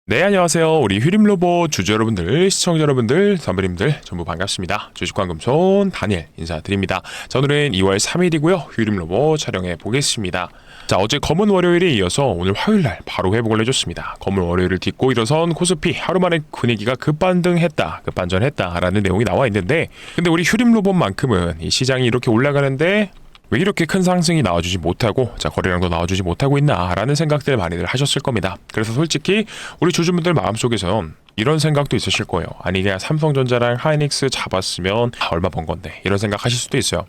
네, 안녕하세요. 우리 휴림로봇 주주 여러분들, 시청자 여러분들, 선배님들 전부 반갑습니다. 주식광금손 다니엘 인사드립니다. 자, 오늘은 2월 3일이고요. 휴림로봇 촬영해 보겠습니다. 자, 어제 검은 월요일에 이어서 오늘 화요일날 바로 회복을 해줬습니다. 검은 월요일을 딛고 일어선 코스피 하루 만에 분위기가 급반전했다라는 내용이 나와 있는데, 근데 우리 휴림로봇만큼은 이 시장이 이렇게 올라가는데 왜 이렇게 큰 상승이 나와주지 못하고 거래량도 나와주지 못하고 있나라는 생각들 많이들 하셨을 겁니다. 그래서 솔직히 우리 주주분들 마음속에선 이런 생각도 있으실 거예요. 아니 그냥 삼성전자랑 하이닉스 잡았으면 얼마 번 건데 이런 생각 하실 수도 있어요.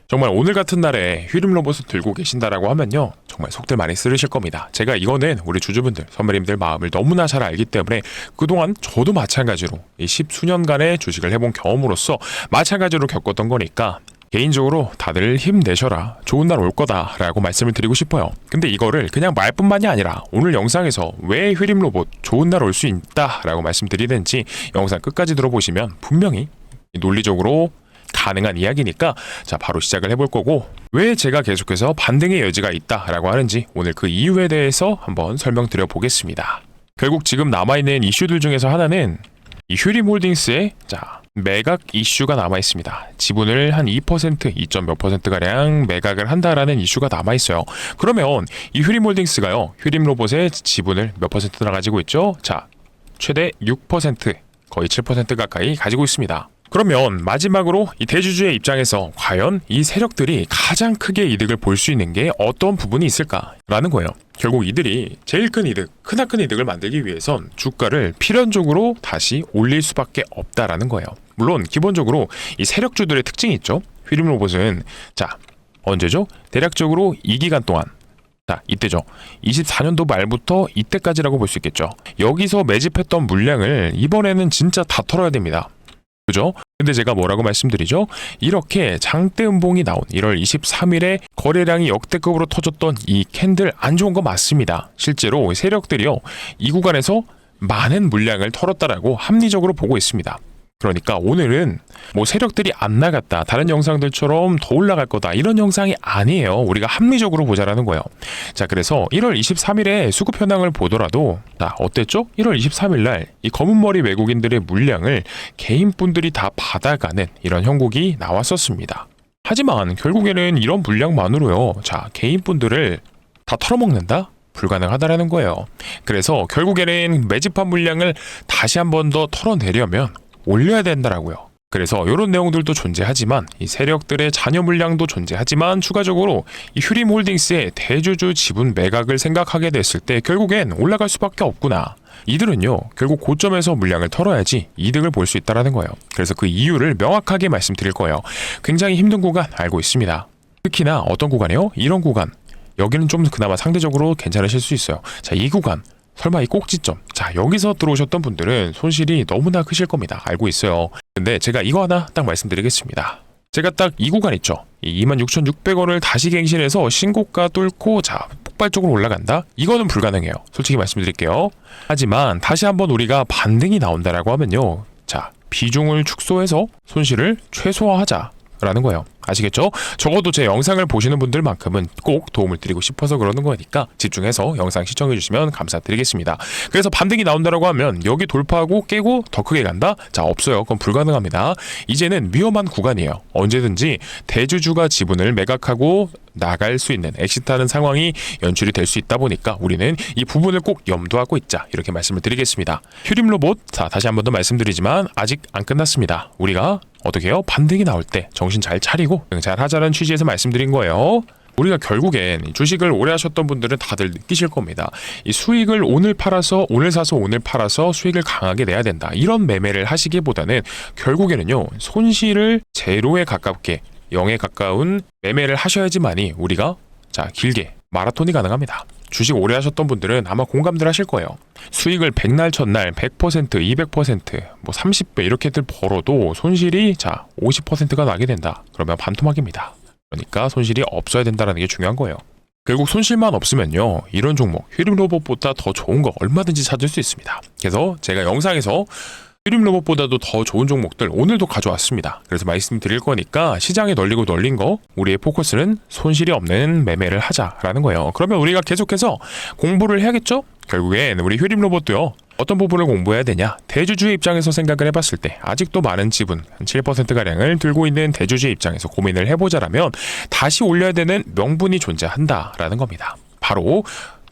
정말 오늘 같은 날에 휴림로봇을 들고 계신다라고 하면요, 정말 속들 많이 쓰르실 겁니다. 제가 이거는 우리 주주분들, 선배님들 마음을 너무나 잘 알기 때문에 그동안 저도 마찬가지로 이 10수년간의 주식을 해본 경험으로서 마찬가지로 겪었던 거니까 개인적으로 다들 힘내셔라, 좋은 날 올 거다라고 말씀을 드리고 싶어요. 근데 이거를 그냥 말뿐만이 아니라 오늘 영상에서 왜 휴림로봇 좋은 날 올 수 있다라고 말씀드리는지 영상 끝까지 들어보시면 분명히 논리적으로 가능한 이야기니까 자, 바로 시작을 해볼 거고, 왜 제가 계속해서 반등의 여지가 있다라고 하는지 오늘 그 이유에 대해서 한번 설명드려 보겠습니다. 결국 지금 남아있는 이슈들 중에서 하나는 이 휴림홀딩스의 매각 이슈가 남아 있습니다. 지분을 한 2%, 2점 몇 %가량 매각을 한다라는 이슈가 남아 있어요. 그러면 이 휴림홀딩스가요, 휴림로봇의 지분을 몇 %나 가지고 있죠? 자, 최대 6%, 거의 7% 가까이 가지고 있습니다. 그러면 마지막으로 이 대주주의 입장에서 과연 이 세력들이 가장 크게 이득을 볼 수 있는 게 어떤 부분이 있을까라는 거예요. 결국 이들이 제일 큰 이득, 크나큰 이득을 만들기 위해선 주가를 필연적으로 다시 올릴 수밖에 없다라는 거예요. 물론 기본적으로 이 세력주들의 특징이 있죠. 휴림로봇은 언제죠? 대략적으로 2기간 동안, 이때죠. 24년도 말부터 이때까지라고 볼 수 있겠죠. 여기서 매집했던 물량을 이번에는 진짜 다 털어야 됩니다. 그죠? 근데 제가 뭐라고 말씀드리죠? 이렇게 장대 음봉이 나온 1월 23일에 거래량이 역대급으로 터졌던 이 캔들 안 좋은 거 맞습니다. 실제로 세력들이요, 이 구간에서 많은 물량을 털었다라고 합리적으로 보고 있습니다. 그러니까 오늘은 뭐 세력들이 안 나갔다, 다른 영상들처럼 더 올라갈 거다, 이런 영상이 아니에요. 우리가 합리적으로 보자라는 거예요. 자, 그래서 1월 23일에 수급 현황을 보더라도 어땠죠? 1월 23일 날 이 검은머리 외국인들의 물량을 개인분들이 다 받아가는 이런 형국이 나왔었습니다. 하지만 결국에는 이런 물량만으로요, 개인분들을 다 털어먹는다? 불가능하다라는 거예요. 그래서 결국에는 매집한 물량을 다시 한 번 더 털어내려면 올려야 된다라고요. 그래서 이런 내용들도 존재하지만 이 세력들의 잔여 물량도 존재하지만 추가적으로 이 휴림홀딩스의 대주주 지분 매각을 생각하게 됐을 때 결국엔 올라갈 수밖에 없구나. 이들은요, 결국 고점에서 물량을 털어야지 이득을 볼 수 있다는 거예요. 그래서 그 이유를 명확하게 말씀드릴 거예요. 굉장히 힘든 구간 알고 있습니다. 특히나 어떤 구간이요? 이런 구간. 여기는 좀 그나마 상대적으로 괜찮으실 수 있어요. 자, 이 구간. 설마 이 꼭지점, 여기서 들어오셨던 분들은 손실이 너무나 크실 겁니다. 알고 있어요. 근데 제가 이거 하나 딱 말씀드리겠습니다. 제가 딱 이 구간 있죠, 이 26,600원을 다시 갱신해서 신고가 뚫고 폭발적으로 올라간다? 이거는 불가능해요. 솔직히 말씀드릴게요. 하지만 다시 한번 우리가 반등이 나온다라고 하면요, 비중을 축소해서 손실을 최소화하자 라는 거예요. 아시겠죠? 적어도 제 영상을 보시는 분들만큼은 꼭 도움을 드리고 싶어서 그러는 거니까 집중해서 영상 시청해 주시면 감사드리겠습니다. 그래서 반등이 나온다라고 하면 여기 돌파하고 깨고 더 크게 간다? 없어요. 그건 불가능합니다. 이제는 위험한 구간이에요. 언제든지 대주주가 지분을 매각하고 나갈 수 있는, 엑시트하는 상황이 연출이 될 수 있다 보니까 우리는 이 부분을 꼭 염두하고 있자, 이렇게 말씀을 드리겠습니다. 휴림로봇, 다시 한 번 더 말씀드리지만 아직 안 끝났습니다. 우리가 어떻게 해요? 반등이 나올 때 정신 잘 차리고 잘 하자는 취지에서 말씀드린 거예요. 우리가 결국엔 주식을 오래 하셨던 분들은 다들 느끼실 겁니다. 이 수익을 오늘 사서 오늘 팔아서 수익을 강하게 내야 된다, 이런 매매를 하시기보다는 결국에는요, 손실을 제로에 가깝게 0에 가까운 매매를 하셔야지만이 우리가 길게 마라톤이 가능합니다. 주식 오래 하셨던 분들은 아마 공감들 하실 거예요. 수익을 100날, 1000날, 100%, 200%, 30배 이렇게들 벌어도 손실이 50%가 나게 된다. 그러면 반토막입니다. 그러니까 손실이 없어야 된다는 게 중요한 거예요. 결국 손실만 없으면요, 이런 종목, 휴림로봇보다 더 좋은 거 얼마든지 찾을 수 있습니다. 그래서 제가 영상에서 휴림 로봇보다도 더 좋은 종목들 오늘도 가져왔습니다. 그래서 말씀드릴 거니까 시장에 널리고 널린 거 우리의 포커스는 손실이 없는 매매를 하자라는 거예요. 그러면 우리가 계속해서 공부를 해야겠죠? 결국엔 우리 휴림 로봇도요. 어떤 부분을 공부해야 되냐? 대주주의 입장에서 생각을 해봤을 때 아직도 많은 지분 한 7%가량을 들고 있는 대주주의 입장에서 고민을 해보자라면 다시 올려야 되는 명분이 존재한다라는 겁니다. 바로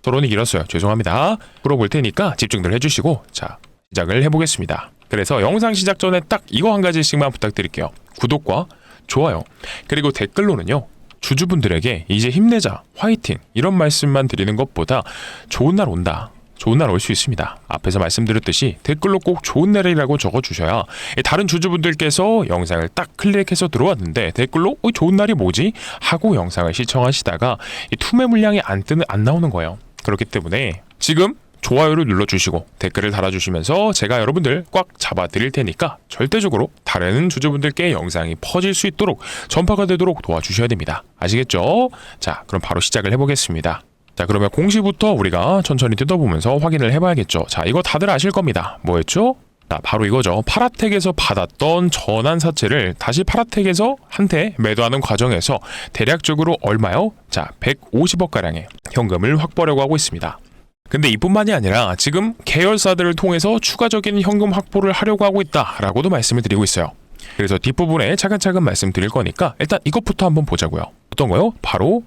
토론이 길었어요. 죄송합니다. 풀어볼 테니까 집중들 해주시고 자 시작을 해보겠습니다. 그래서 영상 시작 전에 딱 이거 한 가지씩만 부탁드릴게요. 구독과 좋아요 그리고 댓글로는요. 주주분들에게 이제 힘내자 화이팅 이런 말씀만 드리는 것보다 좋은 날 온다. 좋은 날 올 수 있습니다. 앞에서 말씀드렸듯이 댓글로 꼭 좋은 날이라고 적어주셔야 다른 주주분들께서 영상을 딱 클릭해서 들어왔는데 댓글로 좋은 날이 뭐지? 하고 영상을 시청하시다가 투매 물량이 안 나오는 거예요. 그렇기 때문에 지금 좋아요를 눌러주시고 댓글을 달아주시면서 제가 여러분들 꽉 잡아드릴 테니까 절대적으로 다른 주주분들께 영상이 퍼질 수 있도록 전파가 되도록 도와주셔야 됩니다. 아시겠죠? 자, 그럼 바로 시작을 해보겠습니다. 자, 그러면 공시부터 우리가 천천히 뜯어보면서 확인을 해봐야겠죠. 자, 이거 다들 아실 겁니다. 뭐였죠? 자, 바로 이거죠. 파라텍에서 받았던 전환사채를 다시 파라텍에서 한테 매도하는 과정에서 대략적으로 얼마요? 자, 150억가량의 현금을 확보하려고 하고 있습니다. 근데 이뿐만이 아니라 지금 계열사들을 통해서 추가적인 현금 확보를 하려고 하고 있다라고도 말씀을 드리고 있어요. 그래서 뒷부분에 차근차근 말씀드릴 거니까 일단 이것부터 한번 보자고요. 어떤 거요? 바로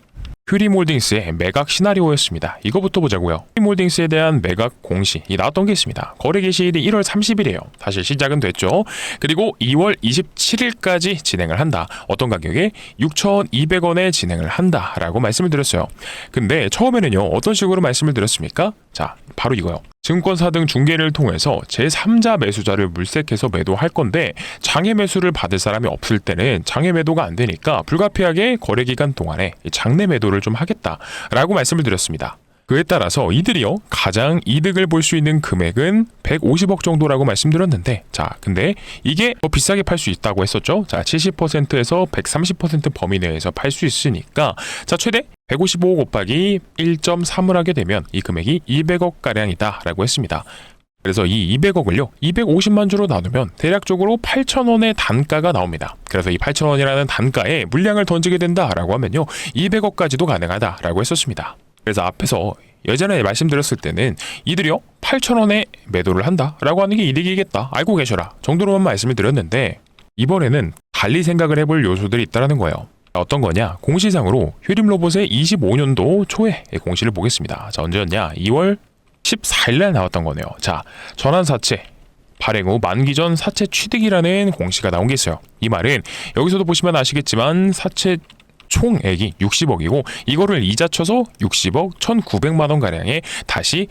휴림홀딩스의 매각 시나리오였습니다. 이거부터 보자고요. 휴림홀딩스에 대한 매각 공시 나왔던 게 있습니다. 거래 개시일이 1월 30일이에요. 사실 시작은 됐죠. 그리고 2월 27일까지 진행을 한다. 어떤 가격에 6,200원에 진행을 한다라고 말씀을 드렸어요. 근데 처음에는요. 어떤 식으로 말씀을 드렸습니까? 자, 바로 이거요. 증권사 등 중개를 통해서 제3자 매수자를 물색해서 매도할 건데 장외 매수를 받을 사람이 없을 때는 장외 매도가 안 되니까 불가피하게 거래 기간 동안에 장내 매도를 좀 하겠다라고 말씀을 드렸습니다. 그에 따라서 이들이요 가장 이득을 볼 수 있는 금액은 150억 정도라고 말씀드렸는데 자 근데 이게 더 비싸게 팔 수 있다고 했었죠. 자 70%에서 130% 범위 내에서 팔 수 있으니까 자 최대 155억 곱하기 1.3을 하게 되면 이 금액이 200억 가량이다 라고 했습니다. 그래서 이 200억을요 250만 주로 나누면 대략적으로 8,000원의 단가가 나옵니다. 그래서 이 8,000원이라는 단가에 물량을 던지게 된다라고 하면요 200억까지도 가능하다라고 했었습니다. 그래서 앞에서 예전에 말씀드렸을 때는 이들이요 8,000원에 매도를 한다라고 하는 게 이득이겠다 알고 계셔라 정도로만 말씀을 드렸는데 이번에는 달리 생각을 해볼 요소들이 있다는 거예요. 어떤 거냐? 공시상으로 휴림로봇의 25년도 초에 공시를 보겠습니다. 자 언제였냐? 2월 14일날 나왔던 거네요. 자 전환사채 발행 후 만기 전 사채 취득이라는 공시가 나온 게 있어요. 이 말은 여기서도 보시면 아시겠지만 사채 총액이 60억이고 이거를 이자 쳐서 60억 1,900만 원 가량에 다시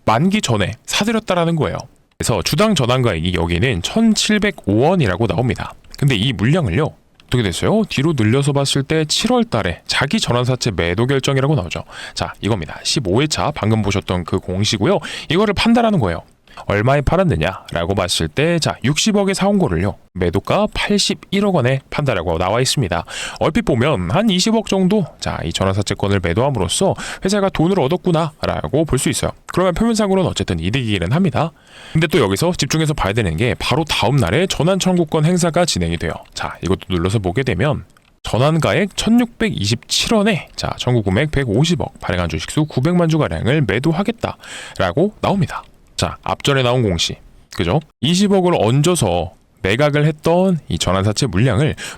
만기 전에 사들였다라는 거예요. 그래서 주당 전환가액이 여기는 1,705원이라고 나옵니다. 근데 이 물량을요 어떻게 됐어요? 뒤로 늘려서 봤을 때 7월 달에 자기 전환사채 매도 결정이라고 나오죠. 자 이겁니다. 15회차 방금 보셨던 그 공시고요. 이거를 판단하는 거예요. 얼마에 팔았느냐라고 봤을 때 자 60억에 사온 거를요 매도가 81억 원에 판다라고 나와 있습니다. 얼핏 보면 한 20억 정도 자 이 전환사채권을 매도함으로써 회사가 돈을 얻었구나라고 볼 수 있어요. 그러면 표면상으로는 어쨌든 이득이기는 합니다. 근데 또 여기서 집중해서 봐야 되는 게 바로 다음 날에 전환 청구권 행사가 진행이 돼요. 자 이것도 눌러서 보게 되면 전환가액 1,627원에 자 청구 금액 150억 발행한 주식수 900만 주 가량을 매도하겠다라고 나옵니다. 자 앞전에 나온 공시 그죠? 20억을 얹어서 매각을 했던 이 전환사채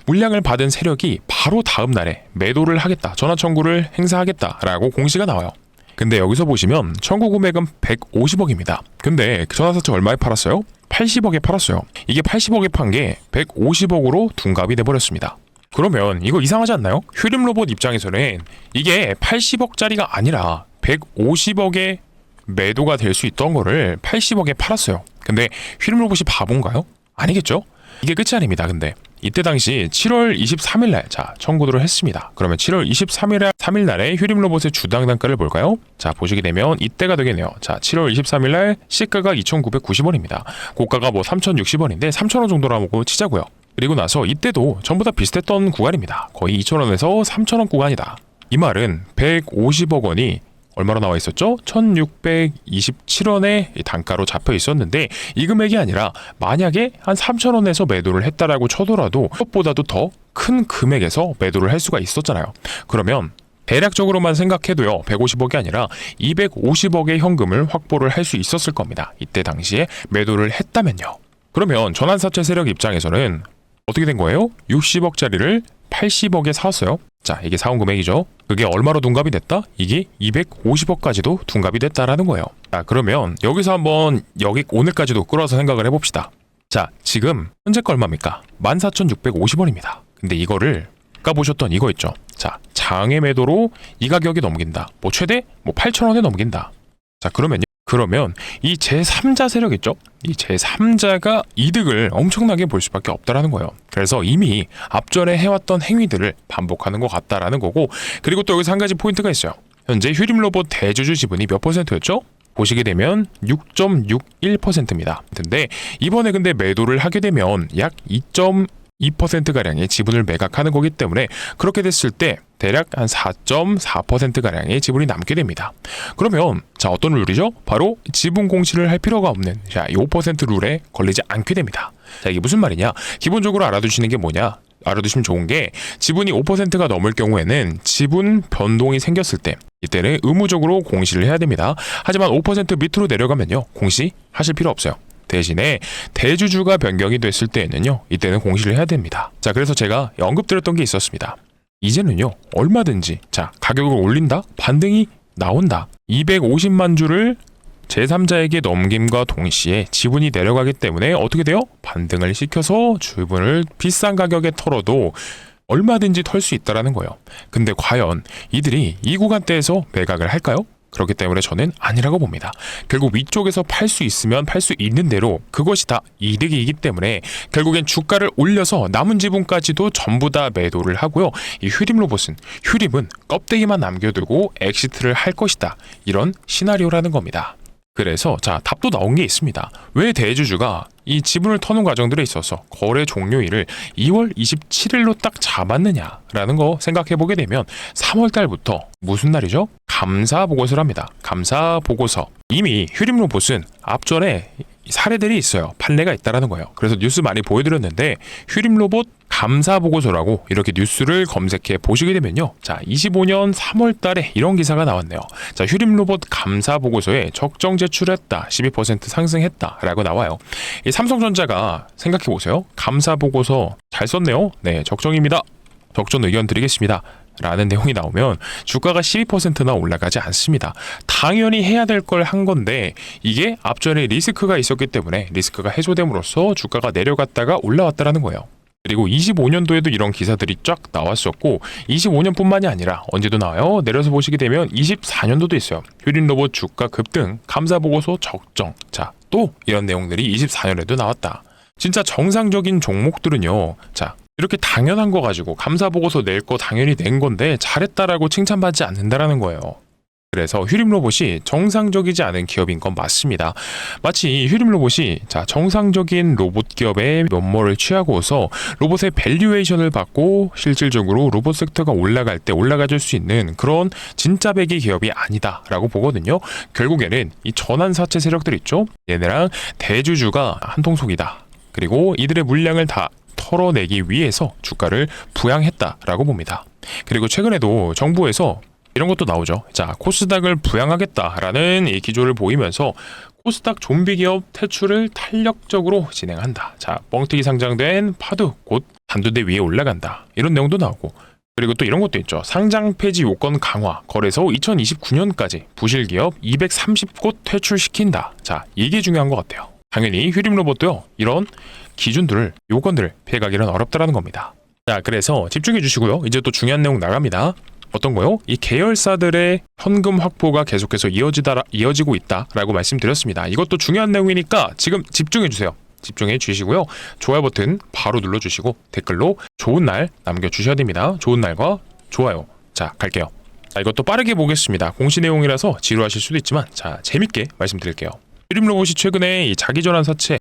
물량을 받은 세력이 바로 다음 날에 매도를 하겠다 전환 청구를 행사하겠다라고 공시가 나와요. 근데 여기서 보시면 청구 금액은 150억입니다. 근데 전환사채 얼마에 팔았어요? 80억에 팔았어요. 이게 80억에 판 게 150억으로 둔갑이 돼버렸습니다. 그러면 이거 이상하지 않나요? 휴림로봇 입장에서는 이게 80억짜리가 아니라 150억에 매도가 될 수 있던 거를 80억에 팔았어요. 근데 휴림로봇이 바본가요? 아니겠죠? 이게 끝이 아닙니다. 근데 이때 당시 7월 23일날 자 청구를 했습니다. 그러면 7월 3일날에 휴림로봇의 주당 단가를 볼까요? 자 보시게 되면 이때가 되겠네요. 자 7월 23일날 시가가 2,990원입니다. 고가가 뭐 3,060원인데 3,000원 정도라고 치자고요. 그리고 나서 이때도 전부 다 비슷했던 구간입니다. 거의 2,000원에서 3,000원 구간이다. 이 말은 150억 원이 얼마로 나와 있었죠? 1627원의 단가로 잡혀 있었는데 이 금액이 아니라 만약에 한 3,000원에서 매도를 했다라고 쳐더라도 그것보다도 더 큰 금액에서 매도를 할 수가 있었잖아요. 그러면 대략적으로만 생각해도요, 150억이 아니라 250억의 현금을 확보를 할 수 있었을 겁니다. 이때 당시에 매도를 했다면요. 그러면 전환사채 세력 입장에서는 어떻게 된 거예요? 60억짜리를 80억에 사왔어요. 자, 이게 사온 금액이죠. 그게 얼마로 둔갑이 됐다? 이게 250억까지도 둔갑이 됐다라는 거예요. 자, 그러면 여기서 한번 여기 오늘까지도 끌어서 생각을 해봅시다. 자, 지금 현재가 얼마입니까? 14,650원입니다. 근데 이거를 아까 보셨던 이거 있죠. 자, 장외 매도로 이 가격이 넘긴다. 뭐 최대 8,000원에 넘긴다. 자, 그러면 이 제3자 세력 있죠? 이 제3자가 이득을 엄청나게 볼 수밖에 없다라는 거예요. 그래서 이미 앞전에 해왔던 행위들을 반복하는 것 같다라는 거고, 그리고 또 여기서 한 가지 포인트가 있어요. 현재 휴림로봇 대주주 지분이 몇 %였죠? 보시게 되면 6.61%입니다. 근데 이번에 매도를 하게 되면 약 2.2%가량의 지분을 매각하는 거기 때문에 그렇게 됐을 때 대략 한 4.4%가량의 지분이 남게 됩니다. 그러면 자, 어떤 룰이죠? 바로 지분 공시를 할 필요가 없는 자, 이 5% 룰에 걸리지 않게 됩니다. 자, 이게 무슨 말이냐? 기본적으로 알아두시는 게 뭐냐? 알아두시면 좋은 게 지분이 5%가 넘을 경우에는 지분 변동이 생겼을 때 이때는 의무적으로 공시를 해야 됩니다. 하지만 5% 밑으로 내려가면요, 공시하실 필요 없어요. 대신에 대주주가 변경이 됐을 때에는요, 이때는 공시를 해야 됩니다. 자, 그래서 제가 언급드렸던 게 있었습니다. 이제는요, 얼마든지 자, 가격을 올린다? 반등이 나온다. 250만 주를 제3자에게 넘김과 동시에 지분이 내려가기 때문에 어떻게 돼요? 반등을 시켜서 주분을 비싼 가격에 털어도 얼마든지 털 수 있다라는 거예요. 근데 과연 이들이 이 구간대에서 매각을 할까요? 그렇기 때문에 저는 아니라고 봅니다. 결국 위쪽에서 팔 수 있으면 팔 수 있는 대로 그것이 다 이득이기 때문에 결국엔 주가를 올려서 남은 지분까지도 전부 다 매도를 하고요. 이 휴림은 껍데기만 남겨두고 엑시트를 할 것이다. 이런 시나리오라는 겁니다. 그래서 자, 답도 나온 게 있습니다. 왜 대주주가 이 지분을 터는 과정들에 있어서 거래 종료일을 2월 27일로 딱 잡았느냐라는 거 생각해 보게 되면 3월 달부터 무슨 날이죠? 감사 보고서를 합니다. 감사 보고서. 이미 휴림로봇은 앞전에 사례들이 있어요. 판례가 있다라는 거예요. 그래서 뉴스 많이 보여드렸는데 휴림로봇 감사 보고서라고 이렇게 뉴스를 검색해 보시게 되면요, 자, 25년 3월 달에 이런 기사가 나왔네요. 자, 휴림로봇 감사 보고서에 적정 제출했다, 12% 상승했다 라고 나와요. 이 삼성전자가 생각해 보세요. 감사 보고서 잘 썼네요. 네, 적정입니다. 적정 의견 드리겠습니다. 라는 내용이 나오면 주가가 12%나 올라가지 않습니다. 당연히 해야 될 걸 한 건데 이게 앞전에 리스크가 있었기 때문에 리스크가 해소됨으로써 주가가 내려갔다가 올라왔다라는 거예요. 그리고 25년도에도 이런 기사들이 쫙 나왔었고 25년뿐만이 아니라 언제도 나와요. 내려서 보시게 되면 24년도도 있어요. 휴림로봇 주가 급등, 감사보고서 적정. 자, 또 이런 내용들이 24년에도 나왔다. 진짜 정상적인 종목들은요, 자, 이렇게 당연한 거 가지고 감사보고서 낼 거 당연히 낸 건데 잘했다라고 칭찬받지 않는다라는 거예요. 그래서 휴림로봇이 정상적이지 않은 기업인 건 맞습니다. 마치 휴림로봇이 자, 정상적인 로봇 기업의 면모를 취하고서 로봇의 밸류에이션을 받고 실질적으로 로봇 섹터가 올라갈 때 올라가줄 수 있는 그런 진짜 배기 기업이 아니다라고 보거든요. 결국에는 이 전환사채 세력들 있죠. 얘네랑 대주주가 한통속이다. 그리고 이들의 물량을 다 털어내기 위해서 주가를 부양했다라고 봅니다. 그리고 최근에도 정부에서 이런 것도 나오죠. 자, 코스닥을 부양하겠다라는 이 기조를 보이면서 코스닥 좀비 기업 퇴출을 탄력적으로 진행한다. 자, 뻥튀기 상장된 파도 곧 단두대 위에 올라간다. 이런 내용도 나오고, 그리고 또 이런 것도 있죠. 상장 폐지 요건 강화, 거래소 2029년까지 부실 기업 230곳 퇴출시킨다. 자, 이게 중요한 것 같아요. 당연히 휴림로봇도요, 이런 기준들을, 요건들을 피해가기는 어렵다라는 겁니다. 자, 그래서 집중해 주시고요. 이제 또 중요한 내용 나갑니다. 어떤 거요? 이 계열사들의 현금 확보가 계속해서 이어지고 있다라고 말씀드렸습니다. 이것도 중요한 내용이니까 지금 집중해 주세요. 집중해 주시고요. 좋아요 버튼 바로 눌러주시고 댓글로 좋은 날 남겨주셔야 됩니다. 좋은 날과 좋아요. 자, 갈게요. 자, 이것도 빠르게 보겠습니다. 공시 내용이라서 지루하실 수도 있지만 자, 재밌게 말씀드릴게요. 휴림로봇이 최근에 이 자기전환 사채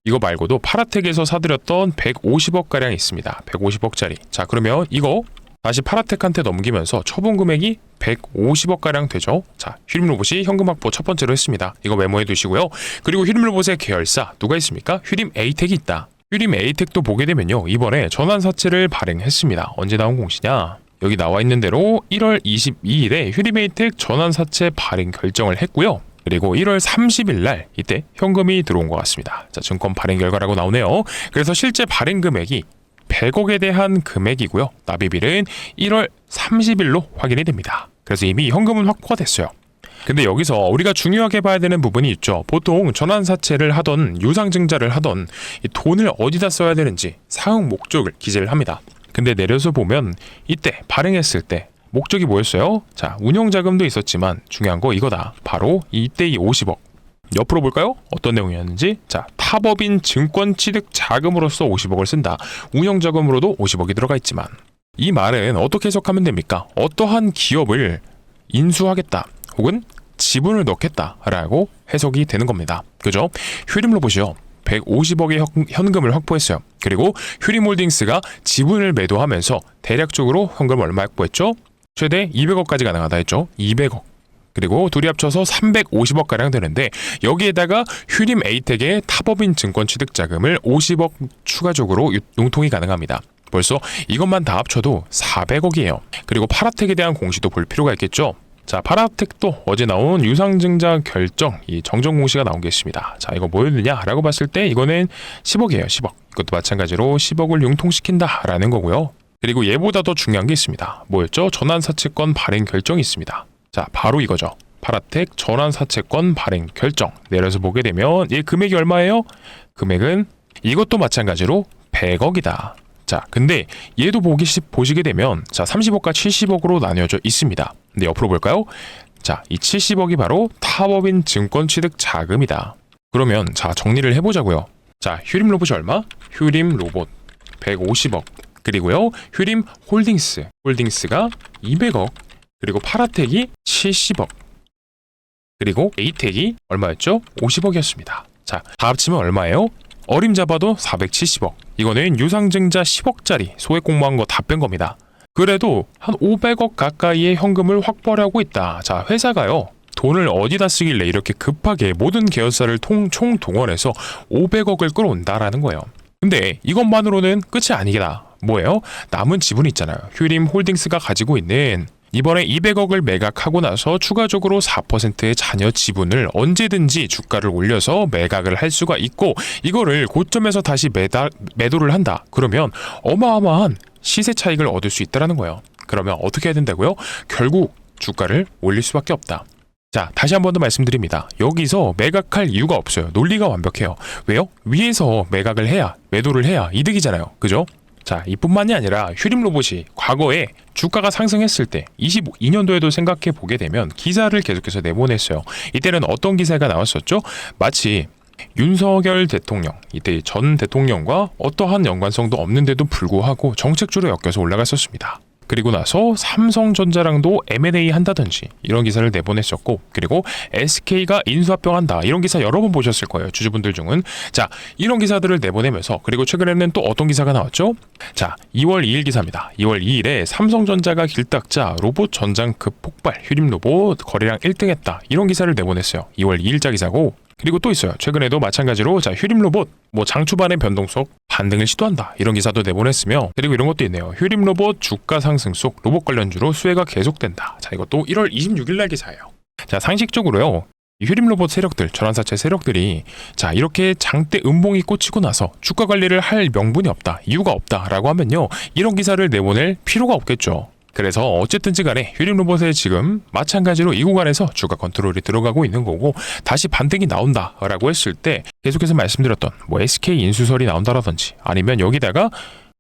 이거 말고도 파라텍에서 사들였던 150억가량 있습니다. 150억짜리. 자, 그러면 이거 다시 파라텍한테 넘기면서 처분 금액이 150억가량 되죠. 자, 휴림 로봇이 현금 확보 첫 번째로 했습니다. 이거 메모해 두시고요. 그리고 휴림 로봇의 계열사 누가 있습니까? 휴림 에이텍이 있다. 휴림 에이텍도 보게 되면요, 이번에 전환사채를 발행했습니다. 언제 나온 공시냐? 여기 나와 있는 대로 1월 22일에 휴림 에이텍 전환사채 발행 결정을 했고요. 그리고 1월 30일 날 이때 현금이 들어온 것 같습니다. 자, 증권 발행 결과라고 나오네요. 그래서 실제 발행 금액이 100억에 대한 금액이고요. 납입일은 1월 30일로 확인이 됩니다. 그래서 이미 현금은 확보가 됐어요. 근데 여기서 우리가 중요하게 봐야 되는 부분이 있죠. 보통 전환사채를 하던 유상증자를 하던 이 돈을 어디다 써야 되는지 사용 목적을 기재를 합니다. 근데 내려서 보면 이때 발행했을 때 목적이 뭐였어요? 자, 운영자금도 있었지만 중요한 거 이거다. 바로 이때 이 50억. 옆으로 볼까요? 어떤 내용이었는지. 자, 타법인 증권 취득 자금으로서 50억을 쓴다. 운영자금으로도 50억이 들어가 있지만 이 말은 어떻게 해석하면 됩니까? 어떠한 기업을 인수하겠다 혹은 지분을 넣겠다라고 해석이 되는 겁니다. 그죠? 휴림 로봇이요, 150억의 현금을 확보했어요. 그리고 휴림홀딩스가 지분을 매도하면서 대략적으로 현금을 얼마 확보했죠? 최대 200억까지 가능하다 했죠. 200억. 그리고 둘이 합쳐서 350억가량 되는데 여기에다가 휴림 에이텍의 타법인 증권 취득 자금을 50억 추가적으로 융통이 가능합니다. 벌써 이것만 다 합쳐도 400억이에요. 그리고 파라텍에 대한 공시도 볼 필요가 있겠죠. 자, 파라텍도 어제 나온 유상증자 결정 이 정정 공시가 나온 게 있습니다. 자, 이거 뭐였느냐라고 봤을 때 이거는 10억이에요. 10억. 이것도 마찬가지로 10억을 융통시킨다라는 거고요. 그리고 얘보다 더 중요한 게 있습니다. 뭐였죠? 전환사채권 발행 결정이 있습니다. 자, 바로 이거죠. 파라텍 전환사채권 발행 결정. 내려서 보게 되면 이 금액이 얼마예요? 금액은 이것도 마찬가지로 100억이다. 자, 근데 얘도 보시게 되면 자, 30억과 70억으로 나뉘어져 있습니다. 근데 옆으로 볼까요? 자, 이 70억이 바로 타법인 증권 취득 자금이다. 그러면 자, 정리를 해보자고요. 자, 휴림 로봇이 얼마? 휴림 로봇 150억. 그리고요, 휴림 홀딩스가 200억. 그리고 파라텍이 70억. 그리고 에이텍이 얼마였죠? 50억이었습니다. 자, 다 합치면 얼마예요? 어림잡아도 470억. 이거는 유상증자 10억짜리 소액 공모한 거 다 뺀 겁니다. 그래도 한 500억 가까이의 현금을 확보하고 있다. 자, 회사가요, 돈을 어디다 쓰길래 이렇게 급하게 모든 계열사를 총 동원해서 500억을 끌어온다라는 거예요. 근데 이것만으로는 끝이 아니겠다. 뭐예요? 남은 지분이 있잖아요. 휴림 홀딩스가 가지고 있는 이번에 200억을 매각하고 나서 추가적으로 4%의 잔여 지분을 언제든지 주가를 올려서 매각을 할 수가 있고, 이거를 고점에서 다시 매도를 한다. 그러면 어마어마한 시세 차익을 얻을 수 있다는 거예요. 그러면 어떻게 해야 된다고요? 결국 주가를 올릴 수밖에 없다. 자, 다시 한 번 더 말씀드립니다. 여기서 매각할 이유가 없어요. 논리가 완벽해요. 왜요? 위에서 매도를 해야 이득이잖아요. 그죠? 자, 이뿐만이 아니라 휴림 로봇이 과거에 주가가 상승했을 때 22년도에도 생각해 보게 되면 기사를 계속해서 내보냈어요. 이때는 어떤 기사가 나왔었죠? 마치 윤석열 대통령, 이때 전 대통령과 어떠한 연관성도 없는데도 불구하고 정책주로 엮여서 올라갔었습니다. 그리고 나서 삼성전자랑도 M&A 한다든지 이런 기사를 내보냈었고, 그리고 SK가 인수합병한다 이런 기사 여러 번 보셨을 거예요, 주주분들 중은. 자, 이런 기사들을 내보내면서, 그리고 최근에는 또 어떤 기사가 나왔죠? 자, 2월 2일 기사입니다. 2월 2일에 삼성전자가 길딱자 로봇 전장 급폭발, 휴림 로봇 거래량 1등했다 이런 기사를 내보냈어요. 2월 2일자 기사고, 그리고 또 있어요. 최근에도 마찬가지로 자, 휴림 로봇 장초반의 변동속 반등을 시도한다 이런 기사도 내보냈으며, 그리고 이런 것도 있네요. 휴림 로봇 주가 상승 속 로봇 관련주로 수혜가 계속된다. 자, 이것도 1월 26일 날 기사예요. 자, 상식적으로요, 이 휴림 로봇 세력들, 전환사채 세력들이 자, 이렇게 장대 음봉이 꽂히고 나서 주가 관리를 할 명분이 없다, 이유가 없다라고 하면요, 이런 기사를 내보낼 필요가 없겠죠. 그래서 어쨌든지 간에 휴림 로봇에 지금 마찬가지로 이 구간에서 주가 컨트롤이 들어가고 있는 거고, 다시 반등이 나온다라고 했을 때 계속해서 말씀드렸던 SK 인수설이 나온다라든지, 아니면 여기다가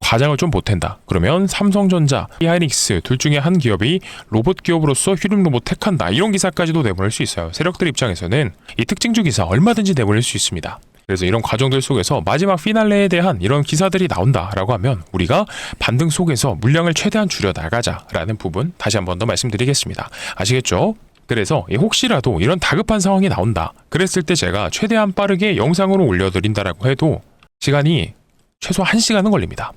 과장을 좀 보탠다. 그러면 삼성전자, 하이닉스 둘 중에 한 기업이 로봇 기업으로서 휴림 로봇 택한다 이런 기사까지도 내보낼 수 있어요. 세력들 입장에서는 이 특징주 기사 얼마든지 내보낼 수 있습니다. 그래서 이런 과정들 속에서 마지막 피날레에 대한 이런 기사들이 나온다라고 하면 우리가 반등 속에서 물량을 최대한 줄여 나가자라는 부분 다시 한 번 더 말씀드리겠습니다. 아시겠죠? 그래서 혹시라도 이런 다급한 상황이 나온다 그랬을 때 제가 최대한 빠르게 영상으로 올려드린다라고 해도 시간이 최소 1시간은 걸립니다.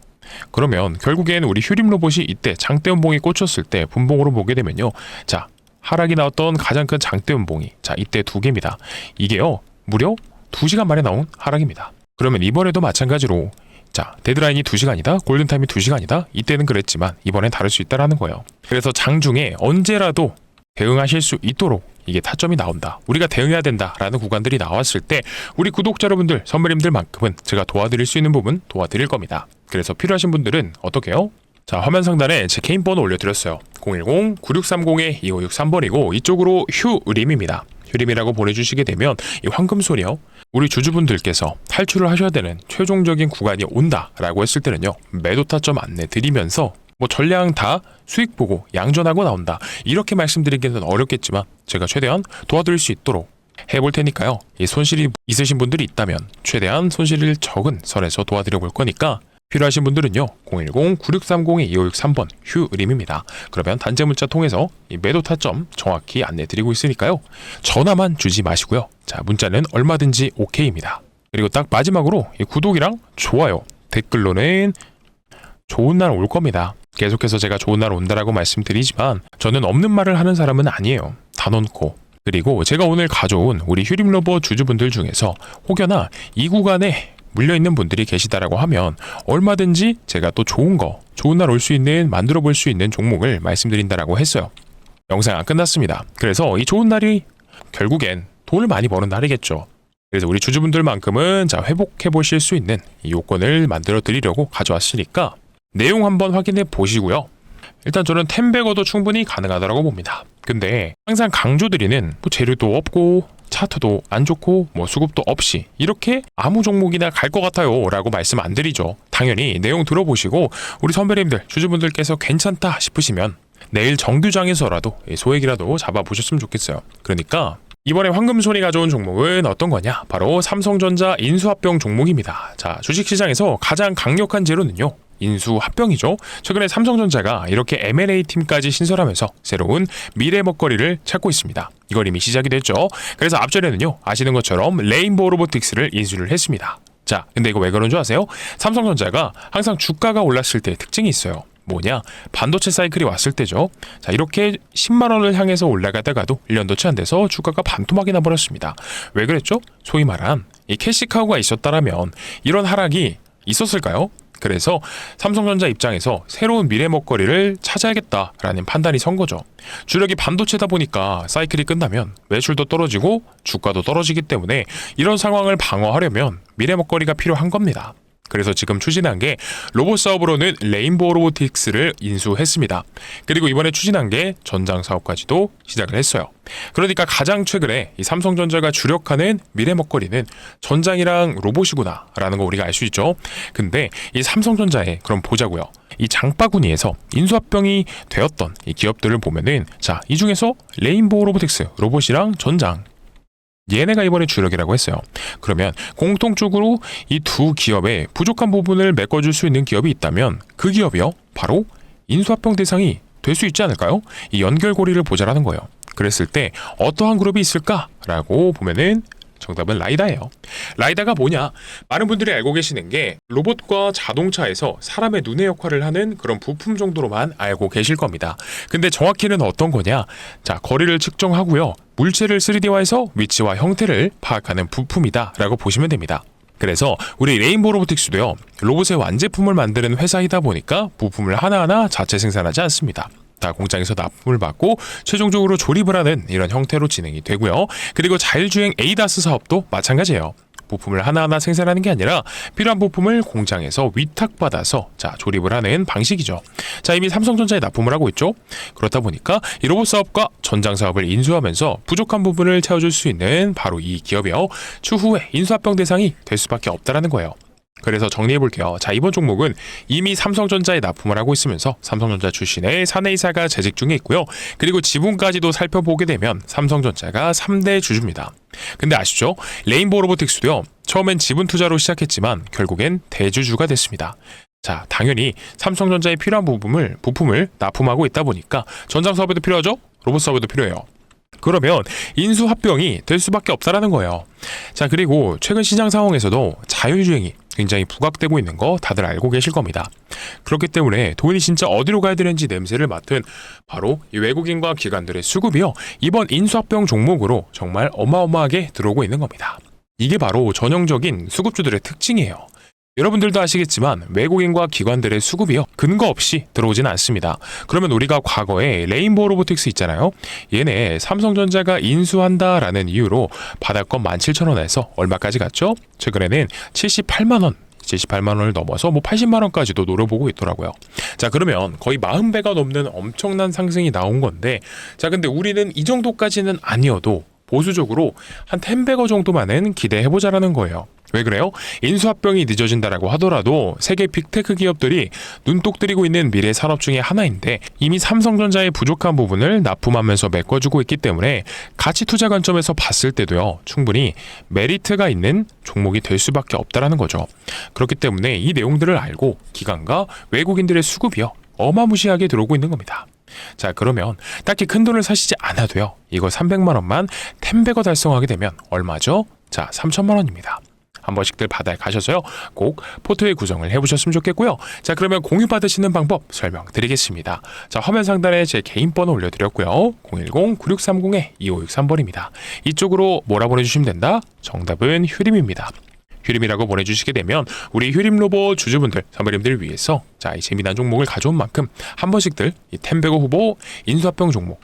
그러면 결국엔 우리 휴림 로봇이 이때 장대 음봉이 꽂혔을 때 분봉으로 보게 되면요. 자, 하락이 나왔던 가장 큰 장대 음봉이 자, 이때 2개입니다. 이게요. 무려 2시간 만에 나온 하락입니다. 그러면 이번에도 마찬가지로 자, 데드라인이 2시간이다, 골든타임이 2시간이다. 이때는 그랬지만 이번엔 다를 수 있다라는 거예요. 그래서 장중에 언제라도 대응하실 수 있도록 이게 타점이 나온다, 우리가 대응해야 된다라는 구간들이 나왔을 때 우리 구독자 여러분들, 선배님들만큼은 제가 도와드릴 수 있는 부분 도와드릴 겁니다. 그래서 필요하신 분들은 어떻게 해요? 자, 화면 상단에 제 개인 번호 올려드렸어요. 010-9630-2563번이고 이쪽으로 휴림입니다. 휴림이라고 보내주시게 되면 이 황금소리요, 우리 주주분들께서 탈출을 하셔야 되는 최종적인 구간이 온다라고 했을 때는요, 매도 타점 안내 드리면서 뭐 전량 다 수익 보고 양전하고 나온다, 이렇게 말씀드리기는 어렵겠지만 제가 최대한 도와드릴 수 있도록 해볼 테니까요. 이 손실이 있으신 분들이 있다면 최대한 손실을 적은 선에서 도와드려 볼 거니까 필요하신 분들은요, 010-9630-2563번 휴림입니다. 그러면 단체 문자 통해서 이 매도 타점 정확히 안내 드리고 있으니까요, 전화만 주지 마시고요. 자, 문자는 얼마든지 오케이입니다. 그리고 딱 마지막으로 이 구독이랑 좋아요, 댓글로는 좋은 날 올 겁니다. 계속해서 제가 좋은 날 온다라고 말씀드리지만 저는 없는 말을 하는 사람은 아니에요. 단언코. 그리고 제가 오늘 가져온 우리 휴림 로봇 주주분들 중에서 혹여나 이 구간에 물려있는 분들이 계시다라고 하면 얼마든지 제가 또 좋은 날 올 수 있는, 만들어 볼 수 있는 종목을 말씀드린다라고 했어요. 영상 안 끝났습니다. 그래서 이 좋은 날이 결국엔 돈을 많이 버는 날이겠죠. 그래서 우리 주주분들만큼은 자, 회복해 보실 수 있는 이 요건을 만들어 드리려고 가져왔으니까 내용 한번 확인해 보시고요. 일단 저는 템베거도 충분히 가능하다고 봅니다. 근데 항상 강조드리는 뭐 재료도 없고 차트도 안 좋고 뭐 수급도 없이 이렇게 아무 종목이나 갈 것 같아요 라고 말씀 안 드리죠. 당연히 내용 들어보시고 우리 선배님들, 주주분들께서 괜찮다 싶으시면 내일 정규장에서라도 소액이라도 잡아보셨으면 좋겠어요. 그러니까 이번에 황금손이 가져온 종목은 어떤 거냐? 바로 삼성전자 인수합병 종목입니다. 자, 주식시장에서 가장 강력한 재료는요, 인수합병이죠. 최근에 삼성전자가 이렇게 M&A 팀까지 신설하면서 새로운 미래 먹거리를 찾고 있습니다. 이걸 이미 시작이 됐죠. 그래서 앞전에는요, 아시는 것처럼 레인보우 로보틱스를 인수를 했습니다. 자, 근데 이거 왜 그런 줄 아세요? 삼성전자가 항상 주가가 올랐을 때 특징이 있어요. 뭐냐? 반도체 사이클이 왔을 때죠. 자, 이렇게 10만 원을 향해서 올라가다가도 1년도 채 안 돼서 주가가 반토막이 나버렸습니다. 왜 그랬죠? 소위 말한 이 캐시카우가 있었다라면 이런 하락이 있었을까요? 그래서 삼성전자 입장에서 새로운 미래 먹거리를 찾아야겠다라는 판단이 선 거죠. 주력이 반도체다 보니까 사이클이 끝나면 매출도 떨어지고 주가도 떨어지기 때문에 이런 상황을 방어하려면 미래 먹거리가 필요한 겁니다. 그래서 지금 추진한 게 로봇 사업으로는 레인보우 로보틱스를 인수했습니다. 그리고 이번에 추진한 게 전장 사업까지도 시작을 했어요. 그러니까 가장 최근에 이 삼성전자가 주력하는 미래 먹거리는 전장이랑 로봇이구나 라는 거 우리가 알 수 있죠. 근데 이 삼성전자에 그럼 보자고요. 이 장바구니에서 인수합병이 되었던 이 기업들을 보면은 자, 이 중에서 레인보우 로보틱스, 로봇이랑 전장, 얘네가 이번에 주력이라고 했어요. 그러면 공통적으로 이 두 기업의 부족한 부분을 메꿔줄 수 있는 기업이 있다면 그 기업이요, 바로 인수합병 대상이 될 수 있지 않을까요? 이 연결고리를 보자라는 거예요. 그랬을 때 어떠한 그룹이 있을까라고 보면은 정답은 라이다예요. 라이다가 뭐냐? 많은 분들이 알고 계시는 게 로봇과 자동차에서 사람의 눈의 역할을 하는 그런 부품 정도로만 알고 계실 겁니다. 근데 정확히는 어떤 거냐? 자, 거리를 측정하고요, 물체를 3D화해서 위치와 형태를 파악하는 부품이다 라고 보시면 됩니다. 그래서 우리 레인보우 로보틱스도요, 로봇의 완제품을 만드는 회사이다 보니까 부품을 하나하나 자체 생산하지 않습니다. 다 공장에서 납품을 받고 최종적으로 조립을 하는 이런 형태로 진행이 되고요. 그리고 자율주행 ADAS 사업도 마찬가지예요. 부품을 하나하나 생산하는 게 아니라 필요한 부품을 공장에서 위탁받아서 자, 조립을 하는 방식이죠. 자, 이미 삼성전자에 납품을 하고 있죠. 그렇다 보니까 이 로봇 사업과 전장 사업을 인수하면서 부족한 부분을 채워줄 수 있는 바로 이 기업이요, 추후에 인수합병 대상이 될 수밖에 없다라는 거예요. 그래서 정리해 볼게요. 자, 이번 종목은 이미 삼성전자에 납품을 하고 있으면서 삼성전자 출신의 사내이사가 재직 중에 있고요. 그리고 지분까지도 살펴보게 되면 삼성전자가 3대 주주입니다. 근데 아시죠? 레인보우 로보틱스도요, 처음엔 지분 투자로 시작했지만 결국엔 대주주가 됐습니다. 자, 당연히 삼성전자에 필요한 부품을 납품하고 있다 보니까 전장 사업에도 필요하죠? 로봇 사업에도 필요해요. 그러면 인수합병이 될 수밖에 없다라는 거예요. 자, 그리고 최근 시장 상황에서도 자율주행이 굉장히 부각되고 있는 거 다들 알고 계실 겁니다. 그렇기 때문에 돈이 진짜 어디로 가야 되는지 냄새를 맡은 바로 이 외국인과 기관들의 수급이요, 이번 인수합병 종목으로 정말 어마어마하게 들어오고 있는 겁니다. 이게 바로 전형적인 수급주들의 특징이에요. 여러분들도 아시겠지만 외국인과 기관들의 수급이요, 근거 없이 들어오진 않습니다. 그러면 우리가 과거에 레인보우 로보틱스 있잖아요. 얘네 삼성전자가 인수한다라는 이유로 바닥권 17,000원에서 얼마까지 갔죠? 최근에는 78만원 78만 원을 넘어서 뭐 80만 원까지도 노려보고 있더라고요. 자, 그러면 거의 40배가 넘는 엄청난 상승이 나온 건데, 자, 근데 우리는 이 정도까지는 아니어도 보수적으로 한 10배거 정도만은 기대해보자라는 거예요. 왜 그래요? 인수합병이 늦어진다라고 하더라도 세계 빅테크 기업들이 눈독 들이고 있는 미래 산업 중에 하나인데, 이미 삼성전자의 부족한 부분을 납품하면서 메꿔주고 있기 때문에 가치 투자 관점에서 봤을 때도요, 충분히 메리트가 있는 종목이 될 수밖에 없다라는 거죠. 그렇기 때문에 이 내용들을 알고 기관과 외국인들의 수급이요, 어마무시하게 들어오고 있는 겁니다. 자, 그러면 딱히 큰 돈을 사시지 않아도요, 이거 300만 원만 10배거 달성하게 되면 얼마죠? 자, 3천만 원입니다. 한 번씩들 바다에 가셔서요, 꼭 포트웨이 구성을 해보셨으면 좋겠고요. 자, 그러면 공유 받으시는 방법 설명드리겠습니다. 자, 화면 상단에 제 개인 번호 올려드렸고요. 010-9630-2563번입니다. 이쪽으로 뭐라 보내주시면 된다? 정답은 휴림입니다. 휴림이라고 보내주시게 되면 우리 휴림 로봇 주주분들, 선배님들을 위해서 자, 이 재미난 종목을 가져온 만큼 한 번씩들 이 템베거 후보 인수합병 종목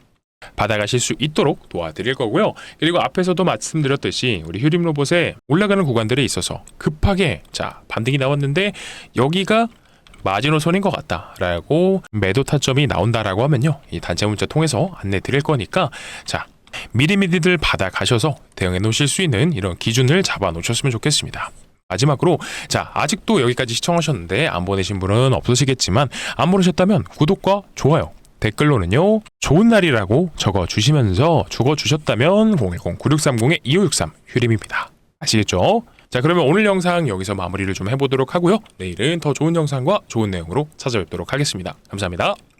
받아가실 수 있도록 도와드릴 거고요. 그리고 앞에서도 말씀드렸듯이 우리 휴림 로봇에 올라가는 구간들에 있어서 급하게 자, 반등이 나왔는데 여기가 마지노선인 것 같다라고 매도 타점이 나온다라고 하면요, 이 단체 문자 통해서 안내 드릴 거니까 자, 미리미리들 받아가셔서 대응해 놓으실 수 있는 이런 기준을 잡아 놓으셨으면 좋겠습니다. 마지막으로 자, 아직도 여기까지 시청하셨는데 안 보내신 분은 없으시겠지만 안 보내셨다면 구독과 좋아요, 댓글로는요 좋은 날이라고 적어주시면서 죽어주셨다면 010-9630-2563 휴림입니다. 아시겠죠? 자, 그러면 오늘 영상 여기서 마무리를 좀 해보도록 하고요. 내일은 더 좋은 영상과 좋은 내용으로 찾아뵙도록 하겠습니다. 감사합니다.